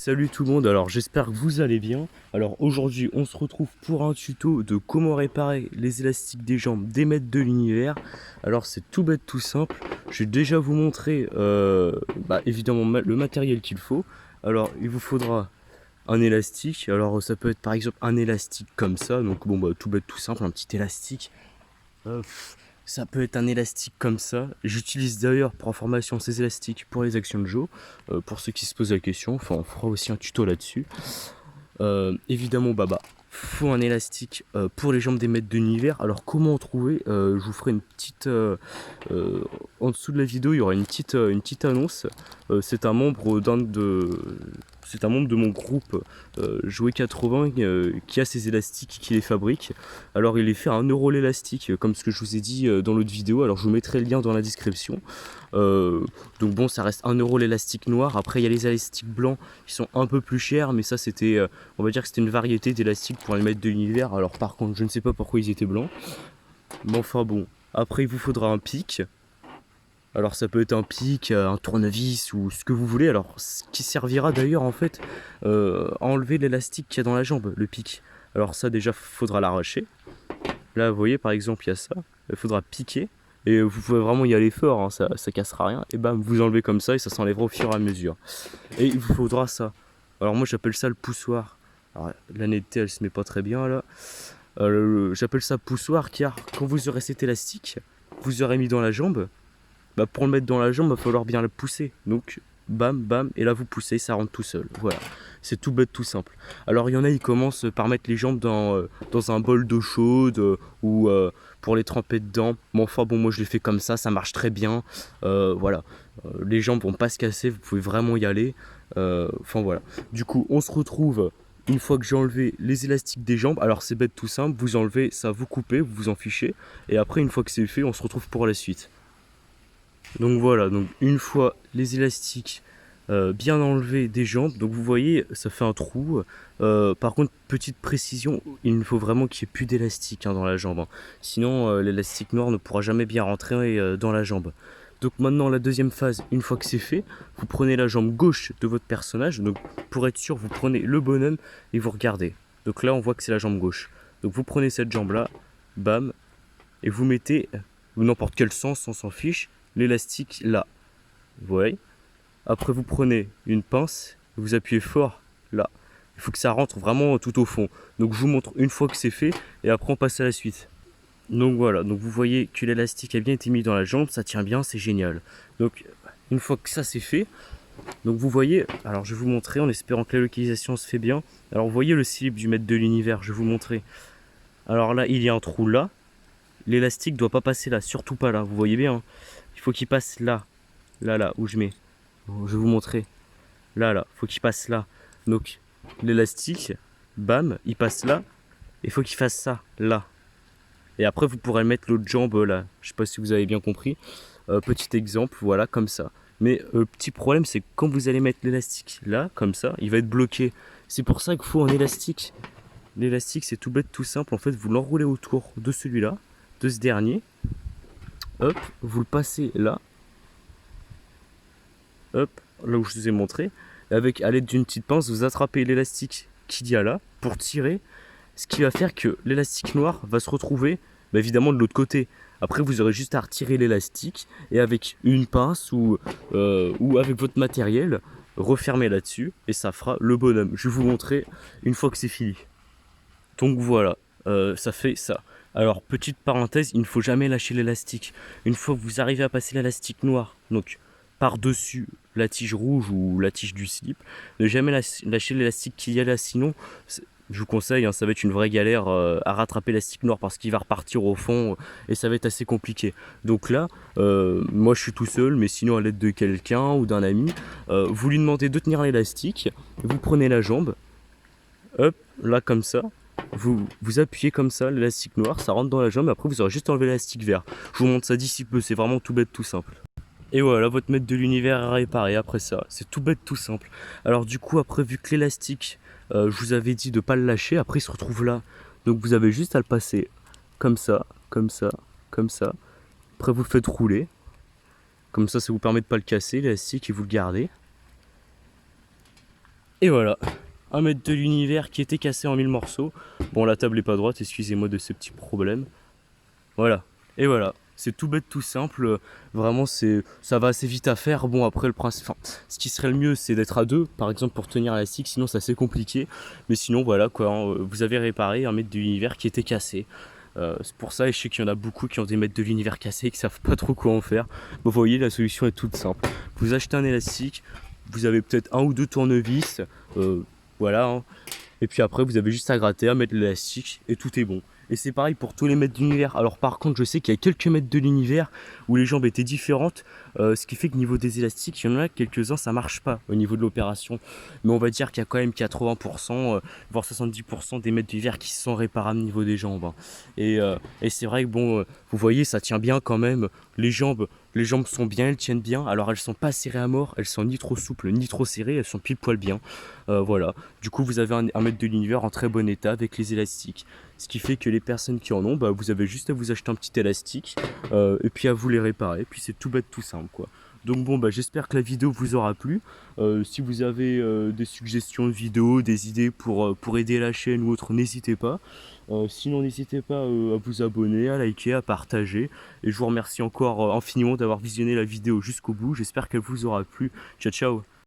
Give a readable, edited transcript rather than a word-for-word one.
Salut tout le monde, alors j'espère que vous allez bien. Alors aujourd'hui on se retrouve pour un tuto de comment réparer les élastiques des jambes des maîtres de l'univers. Alors c'est tout bête, tout simple. Je vais déjà vous montrer évidemment le matériel qu'il faut. Alors il vous faudra un élastique. Alors ça peut être par exemple un élastique comme ça. Donc bon tout bête, tout simple, un petit élastique. Euh, Ça peut être un élastique comme ça. J'utilise d'ailleurs pour information ces élastiques pour les actions de Joe. Pour ceux qui se posent la question, enfin, on fera aussi un tuto là-dessus. Évidemment, faut un élastique pour les jambes des maîtres de l'univers. Alors comment en trouver? Je vous ferai une petite en dessous de la vidéo, il y aura une petite annonce. C'est un membre c'est un membre de mon groupe Jouet 80 qui a ces élastiques, qui les fabrique. Alors il les fait à 1 € l'élastique, comme ce que je vous ai dit dans l'autre vidéo. Alors je vous mettrai le lien dans la description. Donc bon, ça reste 1 € l'élastique noir. Après il y a les élastiques blancs qui sont un peu plus chers, mais ça c'était, on va dire que c'était une variété d'élastiques pour les maîtres de l'univers. Alors par contre, je ne sais pas pourquoi ils étaient blancs. Mais enfin bon, après il vous faudra un pic. Alors ça peut être un pic, un tournevis ou ce que vous voulez. Alors ce qui servira d'ailleurs en fait à enlever l'élastique qu'il y a dans la jambe, le pic. Alors ça déjà faudra l'arracher. Là vous voyez par exemple il y a ça. Il faudra piquer. Et vous pouvez vraiment y aller fort, hein, ça cassera rien. Et bam, vous enlevez comme ça et ça s'enlèvera au fur et à mesure. Et il vous faudra ça. Alors moi j'appelle ça le poussoir. Alors la netteté elle se met pas très bien là. J'appelle ça poussoir car quand vous aurez cet élastique, vous aurez mis dans la jambe. Pour le mettre dans la jambe, il va falloir bien le pousser. Donc, bam, bam, et là vous poussez, ça rentre tout seul. Voilà, c'est tout bête, tout simple. Alors, il y en a, ils commencent par mettre les jambes dans un bol d'eau chaude ou pour les tremper dedans. Mais enfin, bon, moi je les fais comme ça marche très bien. Voilà, les jambes vont pas se casser, vous pouvez vraiment y aller. Enfin, voilà. Du coup, on se retrouve. Une fois que j'ai enlevé les élastiques des jambes, alors c'est bête tout simple, vous enlevez ça, vous coupez, vous vous en fichez. Et après, une fois que c'est fait, on se retrouve pour la suite. Donc voilà, donc une fois les élastiques bien enlevés des jambes, donc vous voyez ça fait un trou. Par contre, petite précision, il ne faut vraiment qu'il n'y ait plus d'élastique dans la jambe, hein. Sinon l'élastique noir ne pourra jamais bien rentrer dans la jambe. Donc maintenant la deuxième phase, une fois que c'est fait, vous prenez la jambe gauche de votre personnage. Donc pour être sûr, vous prenez le bonhomme et vous regardez. Donc là on voit que c'est la jambe gauche. Donc vous prenez cette jambe là, bam, et vous mettez n'importe quel sens, on s'en fiche, l'élastique là. Vous voyez. Après vous prenez une pince, vous appuyez fort là. Il faut que ça rentre vraiment tout au fond. Donc je vous montre une fois que c'est fait et après on passe à la suite. Donc voilà, donc vous voyez que l'élastique a bien été mis dans la jambe, ça tient bien, c'est génial. Donc une fois que ça c'est fait, donc vous voyez, alors je vais vous montrer en espérant que la localisation se fait bien. Alors vous voyez le slip du maître de l'univers, je vais vous montrer. Alors là il y a un trou là, l'élastique doit pas passer là, surtout pas là, vous voyez bien, hein. Il faut qu'il passe là, là, où je mets. Je vais vous montrer. Là, faut qu'il passe là. Donc, l'élastique, bam, il passe là. Il faut qu'il fasse ça, là. Et après, vous pourrez mettre l'autre jambe là. Je sais pas si vous avez bien compris. Petit exemple, voilà, comme ça. Mais petit problème, c'est que quand vous allez mettre l'élastique là, comme ça, il va être bloqué. C'est pour ça qu'il faut un élastique. L'élastique, c'est tout bête, tout simple. En fait, vous l'enroulez autour de celui-là, de ce dernier. Hop, vous le passez là. Hop, là où je vous ai montré. Avec, à l'aide d'une petite pince, vous attrapez l'élastique qu'il y a là pour tirer. Ce qui va faire que l'élastique noir va se retrouver évidemment de l'autre côté. Après, vous aurez juste à retirer l'élastique et avec une pince ou avec votre matériel, refermer là-dessus et ça fera le bonhomme. Je vais vous montrer une fois que c'est fini. Donc voilà, ça fait ça. Alors, petite parenthèse, il ne faut jamais lâcher l'élastique. Une fois que vous arrivez à passer l'élastique noir, donc par-dessus la tige rouge ou la tige du slip, ne jamais lâcher l'élastique qu'il y a là, sinon, je vous conseille, hein, ça va être une vraie galère à rattraper l'élastique noir parce qu'il va repartir au fond et ça va être assez compliqué. Donc là, moi je suis tout seul, mais sinon à l'aide de quelqu'un ou d'un ami, vous lui demandez de tenir l'élastique, vous prenez la jambe, hop, là comme ça, vous appuyez comme ça l'élastique noir, ça rentre dans la jambe, après vous aurez juste enlevé l'élastique vert. Je vous montre ça d'ici peu, c'est vraiment tout bête, tout simple. Et voilà, votre maître de l'univers est réparé après ça. C'est tout bête, tout simple. Alors du coup, après, vu que l'élastique, je vous avais dit de ne pas le lâcher, après il se retrouve là. Donc vous avez juste à le passer comme ça, comme ça, comme ça. Après vous le faites rouler. Comme ça vous permet de ne pas le casser, l'élastique, et vous le gardez. Et voilà, un mètre de l'univers qui était cassé en 1000 morceaux. Bon, la table est pas droite, excusez-moi de ce petit problème. Voilà, et voilà. C'est tout bête, tout simple. Vraiment, ça va assez vite à faire. Bon, après, le principe, enfin, ce qui serait le mieux, c'est d'être à deux, par exemple, pour tenir l'élastique. Sinon, c'est assez compliqué. Mais sinon, voilà, quoi. Vous avez réparé un mètre de l'univers qui était cassé. C'est pour ça, et je sais qu'il y en a beaucoup qui ont des mètres de l'univers cassés et qui savent pas trop quoi en faire. Bon, vous voyez, la solution est toute simple. Vous achetez un élastique, vous avez peut-être un ou deux tournevis, voilà, hein. Et puis après, vous avez juste à gratter, à mettre l'élastique et tout est bon. Et c'est pareil pour tous les mètres d'univers. Alors par contre, je sais qu'il y a quelques mètres de l'univers où les jambes étaient différentes, ce qui fait que niveau des élastiques, il y en a quelques-uns, ça marche pas au niveau de l'opération. Mais on va dire qu'il y a quand même 80%, voire 70% des mètres d'univers qui sont réparables au niveau des jambes, hein. Et c'est vrai que bon, vous voyez, ça tient bien quand même. Les jambes sont bien, elles tiennent bien. Alors elles sont pas serrées à mort, elles sont ni trop souples ni trop serrées, elles sont pile poil bien. Voilà. Du coup, vous avez un mètre de l'univers en très bon état avec les élastiques. Ce qui fait que les personnes qui en ont, bah, vous avez juste à vous acheter un petit élastique et puis à vous les réparer. Puis c'est tout bête, tout simple, quoi. Donc bon, bah, j'espère que la vidéo vous aura plu. Si vous avez des suggestions de vidéos, des idées pour aider la chaîne ou autre, n'hésitez pas. Sinon, n'hésitez pas à vous abonner, à liker, à partager. Et je vous remercie encore infiniment d'avoir visionné la vidéo jusqu'au bout. J'espère qu'elle vous aura plu. Ciao, ciao.